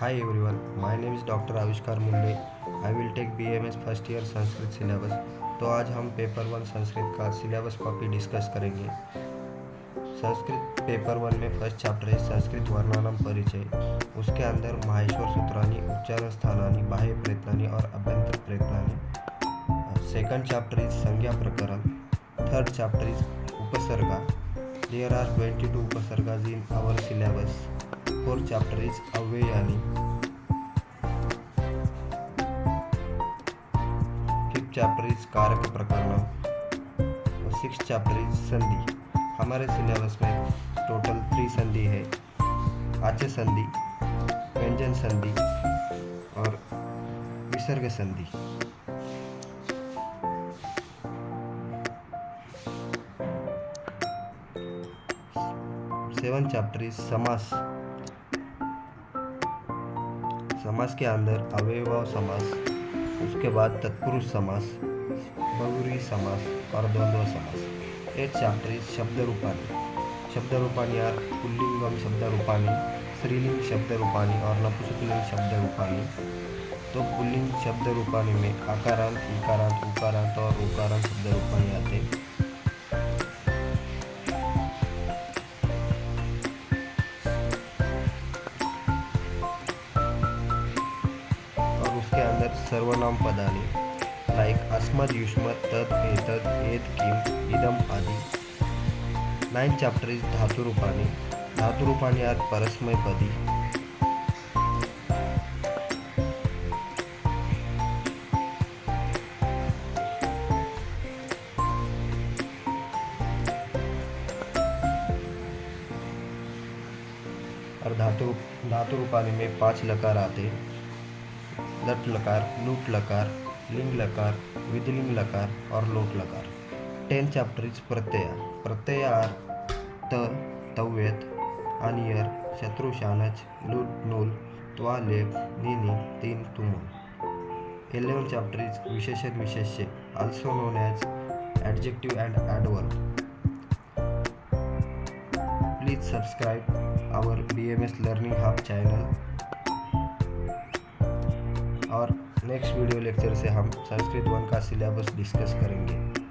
Hi everyone, my name is Dr. Avishkar Munde. I will take BMS first year Sanskrit syllabus. तो आज हम paper 1 Sanskrit का syllabus copy discuss करेंगे। Sanskrit paper 1 में first chapter है संस्कृत वर्णानाम परिचय। उसके अंदर माहेश्वर सूत्रानी, उच्चारण स्थानानी, बाह्य प्रयत्नानी और अभ्यंतर प्रयत्नानी। सेकंड चैप्टर इज संज्ञा प्रकरण। थर्ड चैप्टर इज उपसर्गा। There are 22 उपसर्गाs in our syllabus. Fourth chapter is अव्ययानी। फिफ्थ चैप्टर इज कारक प्रकरण। सिक्स्थ चैप्टर इज संधि। हमारे सिलेबस में टोटल 3 संधि है, आचे संधि, व्यंजन संधि और विसर्ग संधि। सेवन चैप्टर इज समास। समास के अंदर अव्ययभाव समास, उसके बाद तत्पुरुष समास, बहुव्रीहि समास और द्वंद्व समास। एट चैप्टर इज शब्द रूपानी। शब्द रूपानी आर पुल्लिंगम शब्द रूपानी, स्त्रीलिंग शब्द रूपानी और नपुंसकलिंग शब्द रूपानी। तो पुल्लिंग शब्द रूपानी में आकारांत, इकारांत, उकारांत और उकारांत शब्द रूपानी आते। उसके अंदर सर्वनाम पदानी लाइक अस्मद, युष्मत्, तत्, एतत्, एत, किम, इदम आदि। 9th चैप्टर इज धातु रूपानी। धातु रूपानी आर परस्मय पदी। और धातु रूपानी में 5 लकार आते, लट लकार, लूट लकार, लिंग लकार, विधिलिंग लकार और लोट लकार। 10th chapter is Pratyaya. Pratyaya are त, तव्यत, अनियर, शत्रु शानच, लूट, नूल, त्वा, लेप, नीनी, तीन, तुमुल। 11th चैप्टर इज विशेषण विशेष्य, also known as adjective and adverb. Please subscribe our BMS Learning Hub channel। और नेक्स्ट वीडियो लेक्चर से हम संस्कृत 1 का सिलेबस डिस्कस करेंगे।